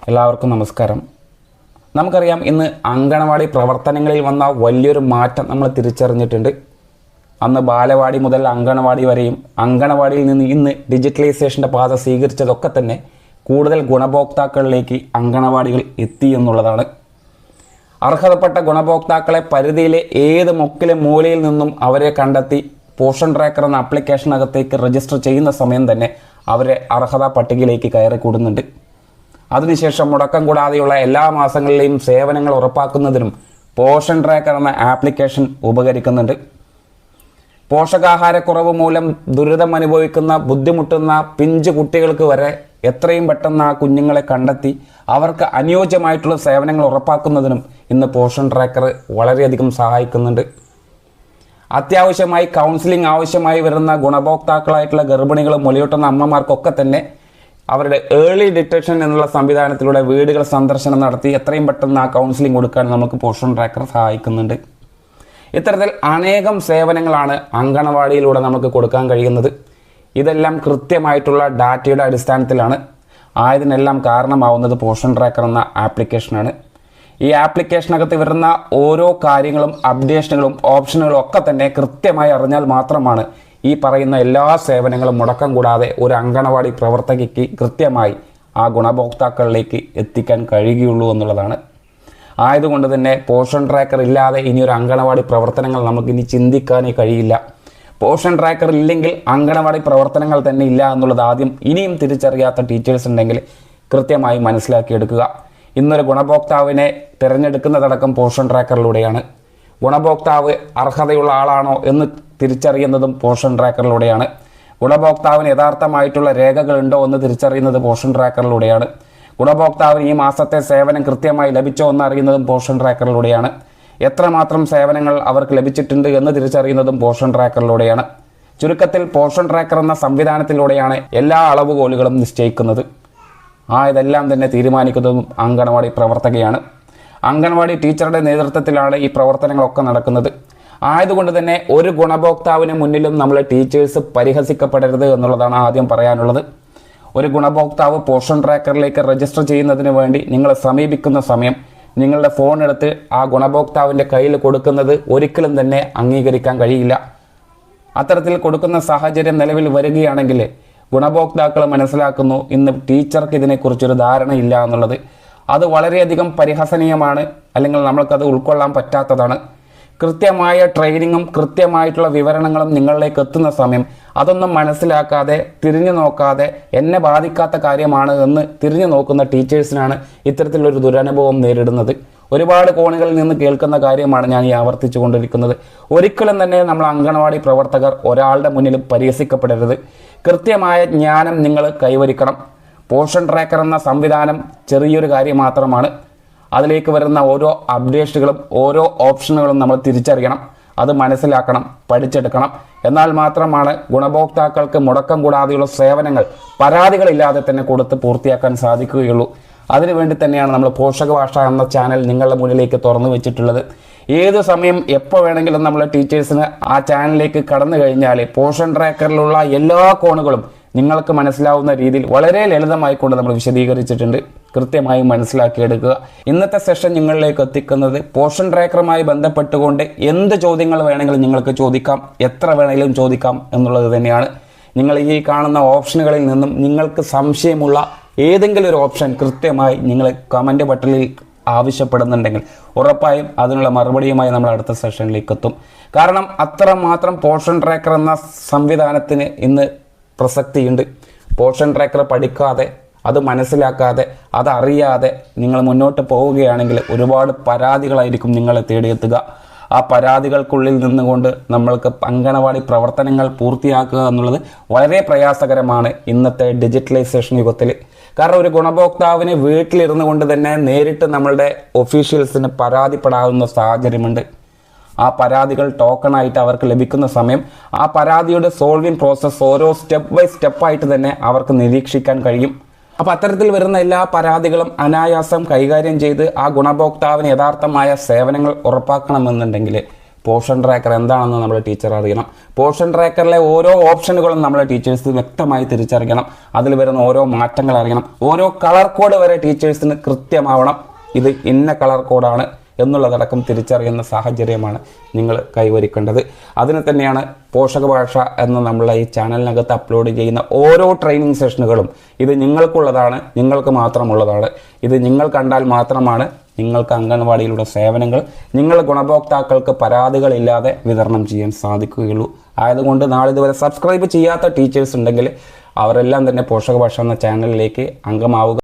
എല്ലാവർക്കും നമസ്കാരം. നമുക്കറിയാം, ഇന്ന് അങ്കണവാടി പ്രവർത്തനങ്ങളിൽ വന്ന വലിയൊരു മാറ്റം നമ്മൾ തിരിച്ചറിഞ്ഞിട്ടുണ്ട്. അന്ന് ബാലവാടി മുതൽ അങ്കണവാടി വരെയും അങ്കണവാടിയിൽ നിന്ന് ഇന്ന് ഡിജിറ്റലൈസേഷൻ്റെ പാത സ്വീകരിച്ചതൊക്കെ തന്നെ കൂടുതൽ ഗുണഭോക്താക്കളിലേക്ക് അങ്കണവാടികൾ എത്തി എന്നുള്ളതാണ്. അർഹതപ്പെട്ട ഗുണഭോക്താക്കളെ പരിധിയിലെ ഏത് മുക്കിലെ മൂലയിൽ നിന്നും അവരെ കണ്ടെത്തി പോഷൻ ട്രാക്കർ എന്ന ആപ്ലിക്കേഷനകത്തേക്ക് രജിസ്റ്റർ ചെയ്യുന്ന സമയം തന്നെ അവരെ അർഹതാ പട്ടികയിലേക്ക് കയറി കൂടുന്നുണ്ട്. അതിനുശേഷം മുടക്കം കൂടാതെയുള്ള എല്ലാ മാസങ്ങളിലെയും സേവനങ്ങൾ ഉറപ്പാക്കുന്നതിനും പോഷൻ ട്രാക്കർ എന്ന ആപ്ലിക്കേഷൻ ഉപകരിക്കുന്നുണ്ട്. പോഷകാഹാരക്കുറവ് മൂലം ദുരിതം അനുഭവിക്കുന്ന ബുദ്ധിമുട്ടുന്ന പിഞ്ചു കുട്ടികൾക്ക് വരെ എത്രയും പെട്ടെന്ന് ആ കുഞ്ഞുങ്ങളെ കണ്ടെത്തി അവർക്ക് അനുയോജ്യമായിട്ടുള്ള സേവനങ്ങൾ ഉറപ്പാക്കുന്നതിനും ഇന്ന് പോഷൻ ട്രാക്കർ വളരെയധികം സഹായിക്കുന്നുണ്ട്. അത്യാവശ്യമായി കൗൺസിലിംഗ് ആവശ്യമായി വരുന്ന ഗുണഭോക്താക്കളായിട്ടുള്ള ഗർഭിണികളും മുലയൂട്ടുന്ന അമ്മമാർക്കൊക്കെ തന്നെ അവരുടെ ഏർലി ഡിറ്റക്ഷൻ എന്നുള്ള സംവിധാനത്തിലൂടെ വീടുകൾ സന്ദർശനം നടത്തി എത്രയും പെട്ടെന്ന് ആ കൗൺസിലിംഗ് കൊടുക്കാൻ നമുക്ക് പോഷൻ ട്രാക്കർ സഹായിക്കുന്നുണ്ട്. ഇത്തരത്തിൽ അനേകം സേവനങ്ങളാണ് അങ്കണവാടിയിലൂടെ നമുക്ക് കൊടുക്കാൻ കഴിയുന്നത്. ഇതെല്ലാം കൃത്യമായിട്ടുള്ള ഡാറ്റയുടെ അടിസ്ഥാനത്തിലാണ്. ആയതിനെല്ലാം കാരണമാവുന്നത് പോഷൻ ട്രാക്കർ എന്ന ആപ്ലിക്കേഷനാണ്. ഈ ആപ്ലിക്കേഷനകത്ത് വരുന്ന ഓരോ കാര്യങ്ങളും അപ്ഡേഷനുകളും ഓപ്ഷനുകളും ഒക്കെ തന്നെ കൃത്യമായി അറിഞ്ഞാൽ മാത്രമാണ് ഈ പറയുന്ന എല്ലാ സേവനങ്ങളും മുടക്കം കൂടാതെ ഒരു അങ്കണവാടി പ്രവർത്തകയ്ക്ക് കൃത്യമായി ആ ഗുണഭോക്താക്കളിലേക്ക് എത്തിക്കാൻ കഴിയുകയുള്ളൂ എന്നുള്ളതാണ്. ആയതുകൊണ്ട് തന്നെ പോഷൻ ട്രാക്കർ ഇല്ലാതെ ഇനിയൊരു അങ്കണവാടി പ്രവർത്തനങ്ങൾ നമുക്കിനി ചിന്തിക്കാനേ കഴിയില്ല. പോഷൻ ട്രാക്കർ ഇല്ലെങ്കിൽ അങ്കണവാടി പ്രവർത്തനങ്ങൾ തന്നെ ഇല്ല എന്നുള്ളത് ആദ്യം ഇനിയും തിരിച്ചറിയാത്ത ടീച്ചേഴ്സ് ഉണ്ടെങ്കിൽ കൃത്യമായി മനസ്സിലാക്കിയെടുക്കുക. ഇന്നൊരു ഗുണഭോക്താവിനെ തിരഞ്ഞെടുക്കുന്നതടക്കം പോഷൻ ട്രാക്കറിലൂടെയാണ്. ഗുണഭോക്താവ് അർഹതയുള്ള ആളാണോ എന്ന് തിരിച്ചറിയുന്നതും പോഷൻ ട്രാക്കറിലൂടെയാണ്. ഗുണഭോക്താവിന് യഥാർത്ഥമായിട്ടുള്ള രേഖകളുണ്ടോ എന്ന് തിരിച്ചറിയുന്നത് പോഷൻ ട്രാക്കറിലൂടെയാണ്. ഗുണഭോക്താവിന് ഈ മാസത്തെ സേവനം കൃത്യമായി ലഭിച്ചോ എന്ന് അറിയുന്നതും പോഷൻ ട്രാക്കറിലൂടെയാണ്. എത്രമാത്രം സേവനങ്ങൾ അവർക്ക് ലഭിച്ചിട്ടുണ്ട് എന്ന് തിരിച്ചറിയുന്നതും പോഷൻ ട്രാക്കറിലൂടെയാണ്. ചുരുക്കത്തിൽ പോഷൻ ട്രാക്കർ എന്ന സംവിധാനത്തിലൂടെയാണ് എല്ലാ അളവുകോലുകളും നിശ്ചയിക്കുന്നത്. ഇതെല്ലാം തന്നെ തീരുമാനിക്കുന്നതും അങ്കണവാടി പ്രവർത്തകയാണ്. അങ്കണവാടി ടീച്ചറുടെ നേതൃത്വത്തിലാണ് ഈ പ്രവർത്തനങ്ങളൊക്കെ നടക്കുന്നത്. ആയതുകൊണ്ട് തന്നെ ഒരു ഗുണഭോക്താവിന് മുന്നിലും നമ്മൾ ടീച്ചേഴ്സ് പരിഹസിക്കപ്പെടരുത് എന്നുള്ളതാണ് ആദ്യം പറയാനുള്ളത്. ഒരു ഗുണഭോക്താവ് പോഷൻ ട്രാക്കറിലേക്ക് രജിസ്റ്റർ ചെയ്യുന്നതിന് വേണ്ടി നിങ്ങളെ സമീപിക്കുന്ന സമയം നിങ്ങളുടെ ഫോൺ എടുത്ത് ആ ഗുണഭോക്താവിൻ്റെ കയ്യിൽ കൊടുക്കുന്നത് ഒരിക്കലും തന്നെ അംഗീകരിക്കാൻ കഴിയില്ല. അത്തരത്തിൽ കൊടുക്കുന്ന സാഹചര്യം നിലവിൽ വരികയാണെങ്കിൽ ഗുണഭോക്താക്കൾ മനസ്സിലാക്കുന്നു ഇന്ന് ടീച്ചർക്ക് ഇതിനെക്കുറിച്ചൊരു ധാരണയില്ല എന്നുള്ളത്. അത് വളരെയധികം പരിഹസനീയമാണ്, അല്ലെങ്കിൽ നമ്മൾക്കത് ഉൾക്കൊള്ളാൻ പറ്റാത്തതാണ്. കൃത്യമായ ട്രെയിനിങ്ങും കൃത്യമായിട്ടുള്ള വിവരണങ്ങളും നിങ്ങളിലേക്ക് എത്തുന്ന സമയം അതൊന്നും മനസ്സിലാക്കാതെ തിരിഞ്ഞു നോക്കാതെ എന്നെ ബാധിക്കാത്ത കാര്യമാണ് എന്ന് തിരിഞ്ഞു നോക്കുന്ന ടീച്ചേഴ്സിനാണ് ഇത്തരത്തിലൊരു ദുരനുഭവം നേരിടുന്നത്. ഒരുപാട് കോണുകളിൽ നിന്ന് കേൾക്കുന്ന കാര്യമാണ് ഞാൻ ഈ ആവർത്തിച്ചു കൊണ്ടിരിക്കുന്നത്. ഒരിക്കലും തന്നെ നമ്മൾ അങ്കണവാടി പ്രവർത്തകർ ഒരാളുടെ മുന്നിലും പരിഹസിക്കപ്പെടരുത്. കൃത്യമായ ജ്ഞാനം നിങ്ങൾ കൈവരിക്കണം. പോഷൻ ട്രാക്കർ എന്ന സംവിധാനം ചെറിയൊരു കാര്യം മാത്രമാണ്. അതിലേക്ക് വരുന്ന ഓരോ അപ്ഡേഷനുകളും ഓരോ ഓപ്ഷനുകളും നമ്മൾ തിരിച്ചറിയണം, അത് മനസ്സിലാക്കണം, പഠിച്ചെടുക്കണം. എന്നാൽ മാത്രമാണ് ഗുണഭോക്താക്കൾക്ക് മുടക്കം കൂടാതെയുള്ള സേവനങ്ങൾ പരാതികളില്ലാതെ തന്നെ കൊടുത്ത് പൂർത്തിയാക്കാൻ സാധിക്കുകയുള്ളൂ. അതിനുവേണ്ടി തന്നെയാണ് നമ്മൾ പോഷകഭാഷ എന്ന ചാനൽ നിങ്ങളുടെ മുന്നിലേക്ക് തുറന്നു വെച്ചിട്ടുള്ളത്. ഏത് സമയം എപ്പോൾ വേണമെങ്കിലും നമ്മളെ ടീച്ചേഴ്സിന് ആ ചാനലിലേക്ക് കടന്നു കഴിഞ്ഞാൽ പോഷൻ ട്രാക്കറിലുള്ള എല്ലാ കോണുകളും നിങ്ങൾക്ക് മനസ്സിലാവുന്ന രീതിയിൽ വളരെ ലളിതമായിക്കൊണ്ട് നമ്മൾ വിശദീകരിച്ചിട്ടുണ്ട്. കൃത്യമായി മനസ്സിലാക്കിയെടുക്കുക. ഇന്നത്തെ സെഷൻ നിങ്ങളിലേക്ക് എത്തിക്കുന്നത് പോഷൻ ട്രാക്കറുമായി ബന്ധപ്പെട്ടുകൊണ്ട് എന്ത് ചോദ്യങ്ങൾ വേണമെങ്കിലും നിങ്ങൾക്ക് ചോദിക്കാം, എത്ര വേണമെങ്കിലും ചോദിക്കാം എന്നുള്ളത് തന്നെയാണ്. നിങ്ങൾ ഈ കാണുന്ന ഓപ്ഷനുകളിൽ നിന്നും നിങ്ങൾക്ക് സംശയമുള്ള ഏതെങ്കിലും ഒരു ഓപ്ഷൻ കൃത്യമായി നിങ്ങൾ കമൻറ്റ് ബട്ടണിൽ ആവശ്യപ്പെടുന്നുണ്ടെങ്കിൽ ഉറപ്പായും അതിനുള്ള മറുപടിയുമായി നമ്മൾ അടുത്ത സെഷനിലേക്ക് എത്തും. കാരണം അത്രമാത്രം പോഷൻ ട്രാക്കർ എന്ന സംവിധാനത്തിന് ഇന്ന് പ്രസക്തിയുണ്ട്. പോഷൻ ട്രാക്കർ പഠിക്കാതെ അത് മനസ്സിലാക്കാതെ അതറിയാതെ നിങ്ങൾ മുന്നോട്ട് പോവുകയാണെങ്കിൽ ഒരുപാട് പരാതികളായിരിക്കും നിങ്ങളെ തേടിയെത്തുക. ആ പരാതികൾക്കുള്ളിൽ നിന്നുകൊണ്ട് നമ്മൾക്ക് അങ്കണവാടി പ്രവർത്തനങ്ങൾ പൂർത്തിയാക്കുക എന്നുള്ളത് വളരെ പ്രയാസകരമാണ് ഇന്നത്തെ ഡിജിറ്റലൈസേഷൻ യുഗത്തിൽ. കാരണം ഒരു ഗുണഭോക്താവിന് വീട്ടിലിരുന്നു കൊണ്ട് തന്നെ നേരിട്ട് നമ്മളുടെ ഒഫീഷ്യൽസിന് പരാതിപ്പെടാവുന്ന സാഹചര്യമുണ്ട്. ആ പരാതികൾ ടോക്കണായിട്ട് അവർക്ക് ലഭിക്കുന്ന സമയം ആ പരാതിയുടെ സോൾവിങ് പ്രോസസ്സ് ഓരോ സ്റ്റെപ്പ് ബൈ സ്റ്റെപ്പായിട്ട് തന്നെ അവർക്ക് നിരീക്ഷിക്കാൻ കഴിയും. അപ്പോൾ അത്തരത്തിൽ വരുന്ന എല്ലാ പരാതികളും അനായാസം കൈകാര്യം ചെയ്ത് ആ ഗുണഭോക്താവിന് യഥാർത്ഥമായ സേവനങ്ങൾ ഉറപ്പാക്കണമെന്നുണ്ടെങ്കിൽ പോഷൻ ട്രാക്കർ എന്താണെന്ന് നമ്മുടെ ടീച്ചർ അറിയണം. പോഷൻ ട്രാക്കറിലെ ഓരോ ഓപ്ഷനുകളും നമ്മുടെ ടീച്ചേഴ്സ് വ്യക്തമായി തിരിച്ചറിയണം. അതിൽ വരുന്ന ഓരോ മാറ്റങ്ങൾ അറിയണം. ഓരോ കളർ കോഡ് വരെ ടീച്ചേഴ്സിന് കൃത്യമാവണം. ഇത് ഇന്ന കളർ കോഡാണ് എന്നുള്ളതടക്കം തിരിച്ചറിയുന്ന സാഹചര്യമാണ് നിങ്ങൾ കൈവരിക്കേണ്ടത്. അതിന് തന്നെയാണ് പോഷക ഭാഷ എന്ന നമ്മളെ ഈ ചാനലിനകത്ത് അപ്ലോഡ് ചെയ്യുന്ന ഓരോ ട്രെയിനിങ് സെഷനുകളും. ഇത് നിങ്ങൾക്കുള്ളതാണ്, നിങ്ങൾക്ക് മാത്രമുള്ളതാണ്. ഇത് നിങ്ങൾ കണ്ടാൽ മാത്രമാണ് നിങ്ങൾക്ക് അംഗൻവാടിയിലുള്ള സേവനങ്ങൾ നിങ്ങളുടെ ഗുണഭോക്താക്കൾക്ക് പരാതികളില്ലാതെ വിതരണം ചെയ്യാൻ സാധിക്കുകയുള്ളൂ. ആയതുകൊണ്ട് നാളിതുവരെ സബ്സ്ക്രൈബ് ചെയ്യാത്ത ടീച്ചേഴ്സ് ഉണ്ടെങ്കിൽ അവരെല്ലാം തന്നെ പോഷക ഭാഷ എന്ന ചാനലിലേക്ക് അംഗമാവുക.